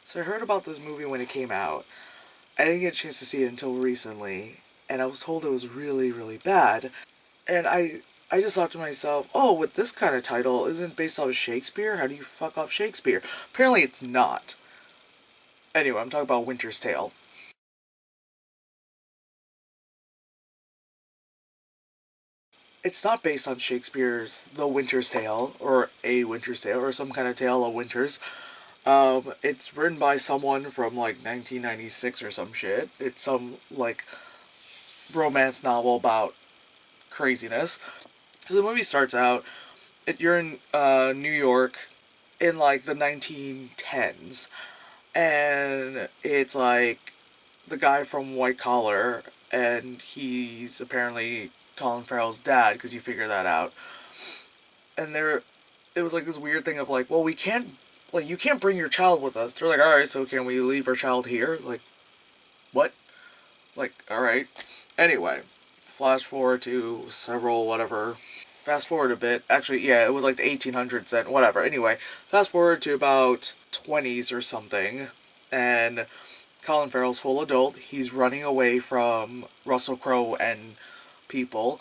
So I heard about this movie when it came out. I didn't get a chance to see it until recently, and I was told it was really, really bad. And I just thought to myself, oh, with this kind of title, isn't it based off of Shakespeare? How do you fuck off Shakespeare? Apparently it's not. Anyway, I'm talking about Winter's Tale. It's not based on Shakespeare's The Winter's Tale, or A Winter's Tale, or some kind of tale of winters. It's written by someone from like 1996 or some shit. It's some like romance novel about craziness. So the movie starts out, you're in New York in like the 1910s, and it's like the guy from White Collar, and he's apparently Colin Farrell's dad because you figure that out. And it was like this weird thing of like, well, we can't, like, you can't bring your child with us. They're like, all right, so can we leave our child here? Like, what? Like, all right. Anyway, flash forward to several whatever. Fast forward a bit. Actually, yeah, it was like the 1800s then. Whatever. Anyway, fast forward to about 20s or something, and Colin Farrell's full adult. He's running away from Russell Crowe and people,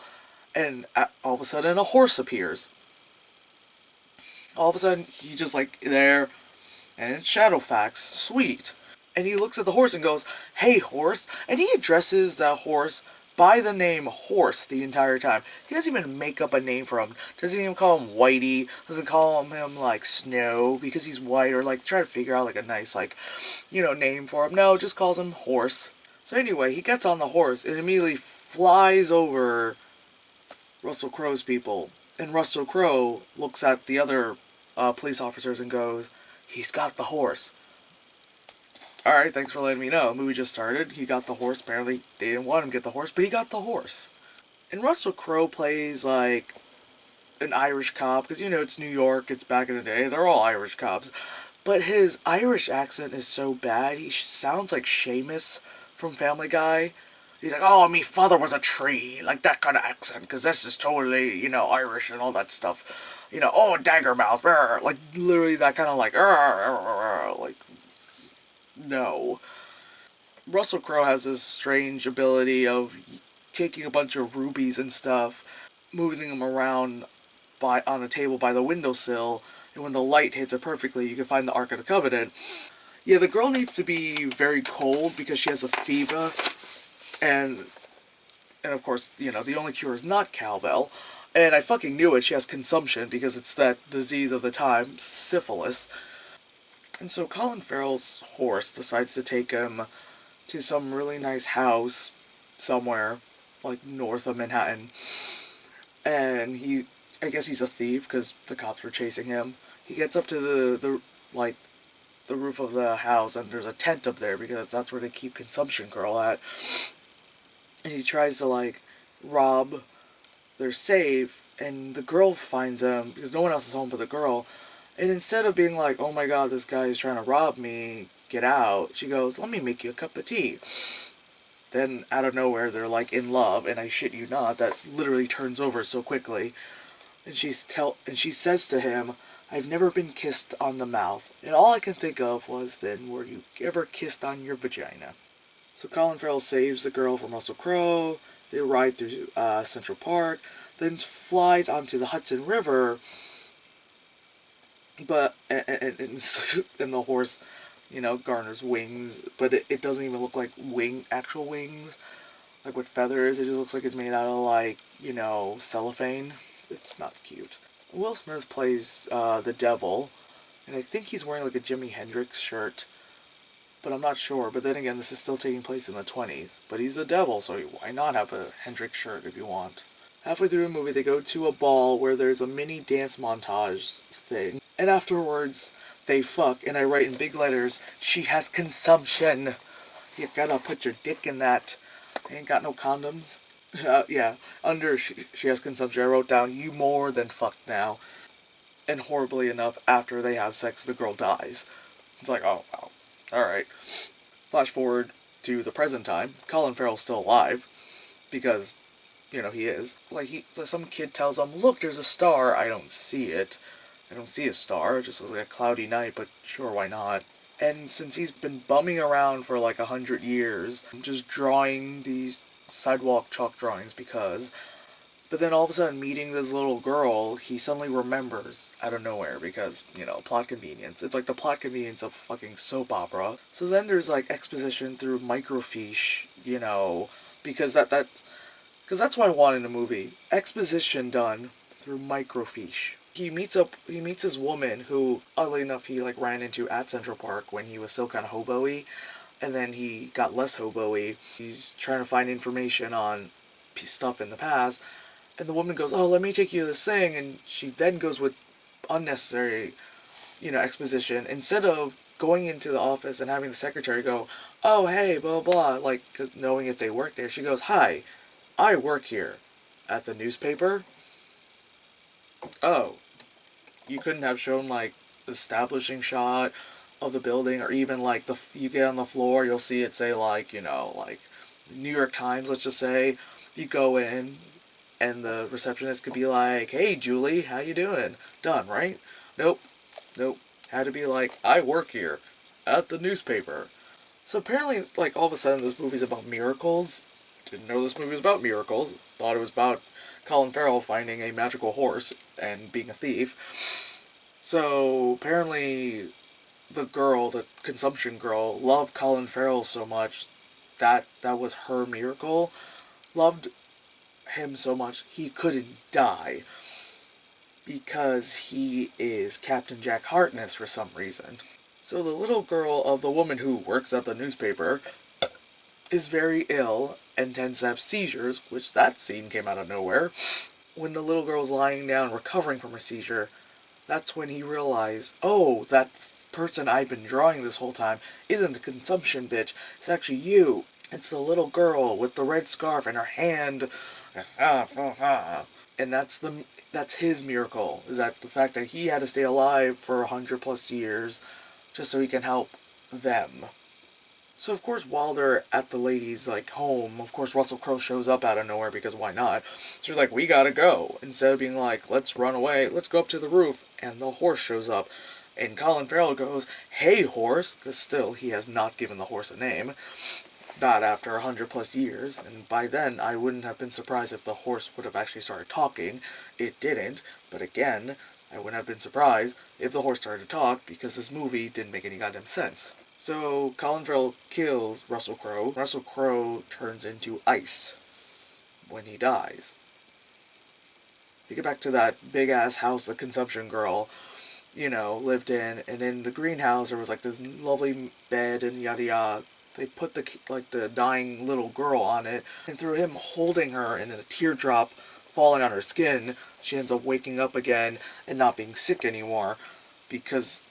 and all of a sudden a horse appears. All of a sudden he's just like there, and it's Shadowfax. Sweet. And he looks at the horse and goes, "Hey, horse!" And he addresses that horse by the name Horse the entire time. He doesn't even make up a name for him. Doesn't even call him Whitey. Doesn't call him like Snow because he's white, or like try to figure out like a nice like, name for him. No, just calls him Horse. So anyway, he gets on the horse and immediately flies over Russell Crowe's people. And Russell Crowe looks at the other police officers and goes, "He's got the horse." Alright, thanks for letting me know. The movie just started. He got the horse. Apparently, they didn't want him to get the horse, but he got the horse. And Russell Crowe plays like an Irish cop, because it's New York, it's back in the day. They're all Irish cops. But his Irish accent is so bad, he sounds like Seamus from Family Guy. He's like, "Oh, me father was a tree," like that kind of accent, because this is totally, Irish and all that stuff. "Oh, dagger mouth," like literally that kind of like, like, no. Russell Crowe has this strange ability of taking a bunch of rubies and stuff, moving them around on a table by the windowsill, and when the light hits it perfectly, you can find the Ark of the Covenant. Yeah, the girl needs to be very cold because she has a fever, and of course, the only cure is not cowbell. And I fucking knew it. She has consumption because it's that disease of the time, syphilis. And so Colin Farrell's horse decides to take him to some really nice house somewhere, like north of Manhattan. And I guess he's a thief because the cops were chasing him. He gets up to like, the roof of the house, and there's a tent up there because that's where they keep Consumption Girl at. And he tries to, like, rob their safe, and the girl finds him because no one else is home but the girl. And instead of being like, "Oh my god, this guy is trying to rob me, get out," she goes, "Let me make you a cup of tea." Then, out of nowhere, they're like in love, and I shit you not, that literally turns over so quickly. And she says to him, "I've never been kissed on the mouth." And all I can think of was, then, were you ever kissed on your vagina? So Colin Farrell saves the girl from Russell Crowe. They ride through Central Park, then flies onto the Hudson River. But and the horse, garners wings, but it doesn't even look like actual wings, like with feathers. It just looks like it's made out of like cellophane. It's not cute. Will Smith plays the devil, and I think he's wearing like a Jimi Hendrix shirt, but I'm not sure. But then again, this is still taking place in the 20s. But he's the devil, so why not have a Hendrix shirt if you want? Halfway through the movie, they go to a ball where there's a mini dance montage thing. And afterwards, they fuck, and I write in big letters, "She has consumption. You gotta put your dick in that. Ain't got no condoms." Yeah, under she has consumption, I wrote down, "You more than fucked now." And horribly enough, after they have sex, the girl dies. It's like, oh, wow. Alright. Flash forward to the present time. Colin Farrell's still alive, because he is. Like, some kid tells him, "Look, there's a star." I don't see it. I don't see a star. It just looks like a cloudy night, but sure, why not? And since he's been bumming around for like 100 years, just drawing these sidewalk chalk drawings because. But then all of a sudden, meeting this little girl, he suddenly remembers out of nowhere because, plot convenience. It's like the plot convenience of fucking soap opera. So then there's like exposition through microfiche, because because that's what I want in a movie. Exposition done through microfiche. He meets this woman who, oddly enough, he like ran into at Central Park when he was still kind of hobo-y, and then he got less hobo-y. He's trying to find information on stuff in the past, and the woman goes, "Oh, let me take you to this thing," and she then goes with unnecessary, exposition instead of going into the office and having the secretary go, "Oh, hey, blah blah," like 'cause knowing if they work there. She goes, "Hi, I work here at the newspaper." Oh, you couldn't have shown like the establishing shot of the building, or even like you get on the floor, you'll see it say like like New York Times. Let's just say you go in, and the receptionist could be like, "Hey, Julie, how you doing?" Done, right? Nope, nope. Had to be like, "I work here at the newspaper." So apparently, like all of a sudden, this movie's about miracles. Didn't know this movie was about miracles. Thought it was about Colin Farrell finding a magical horse and being a thief. So apparently, the consumption girl, loved Colin Farrell so much that was her miracle. Loved him so much he couldn't die because he is Captain Jack Harkness for some reason. So the little girl of the woman who works at the newspaper is very ill and tends to have seizures, which that scene came out of nowhere. When the little girl's lying down recovering from her seizure, that's when he realized, oh, that person I've been drawing this whole time isn't a consumption bitch. It's actually you. It's the little girl with the red scarf and her hand. And that's his miracle. Is that the fact that he had to stay alive for 100 plus years just so he can help them. So of course, while they're at the lady's like home, of course Russell Crowe shows up out of nowhere because why not? So she's like, "We gotta go." Instead of being like, "Let's run away, let's go up to the roof," and the horse shows up, and Colin Farrell goes, "Hey horse," because still he has not given the horse a name. Not after 100 plus years, and by then I wouldn't have been surprised if the horse would have actually started talking. It didn't, but again, I wouldn't have been surprised if the horse started to talk because this movie didn't make any goddamn sense. So Colin Farrell kills Russell Crowe. Russell Crowe turns into ice when he dies. You get back to that big ass house the consumption girl, lived in, and in the greenhouse there was like this lovely bed and yada yada. They put the dying little girl on it, and through him holding her and then a teardrop falling on her skin, she ends up waking up again and not being sick anymore because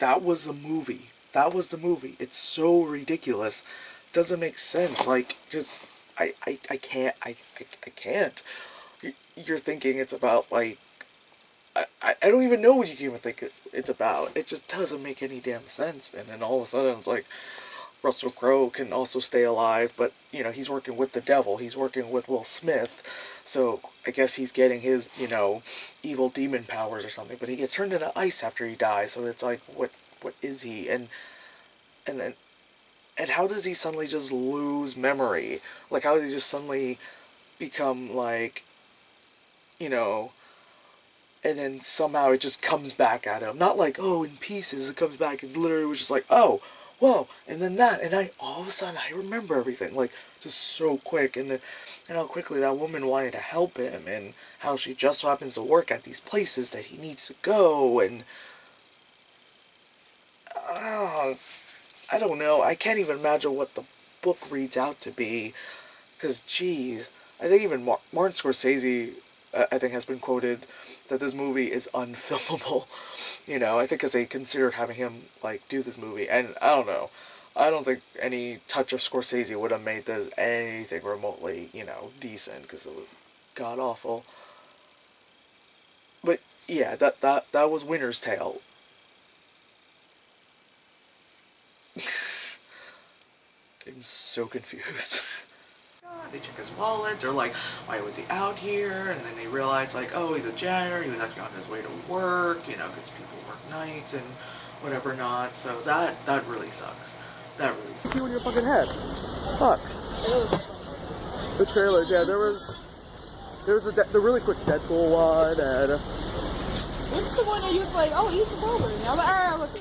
that was the movie. That was the movie. It's so ridiculous. It doesn't make sense. Like, just, I can't, I can't. You're thinking it's about, like, I don't even know what you can even think it's about. It just doesn't make any damn sense. And then all of a sudden it's like, Russell Crowe can also stay alive, but, he's working with the devil. He's working with Will Smith. So I guess he's getting his, evil demon powers or something. But he gets turned into ice after he dies. So it's like, what is he? And then, and how does he suddenly just lose memory? Like, how does he just suddenly become, like, you know, and then somehow it just comes back at him. Not like, oh, in pieces, it comes back. It literally was just like, oh, whoa, and then that, and all of a sudden, I remember everything, like, just so quick, and how quickly that woman wanted to help him, and how she just so happens to work at these places that he needs to go, and, uh, I don't know, I can't even imagine what the book reads out to be, because, geez, I think even Martin Scorsese, I think, has been quoted that this movie is unfilmable. I think because they considered having him, like, do this movie. And I don't know. I don't think any touch of Scorsese would have made this anything remotely, decent, because it was god-awful. But, yeah, that was Winter's Tale. I'm so confused. They check his wallet. They're like, why was he out here? And then they realize like, oh, he's a janitor. He was actually on his way to work, you know, because people work nights and whatever not. So that really sucks. That really sucks. You in your fucking head. Fuck. The trailers, yeah. There was the really quick Deadpool one, and What's the one that you was like, oh, Ethan Rover? And I was like, all right, I'll go see.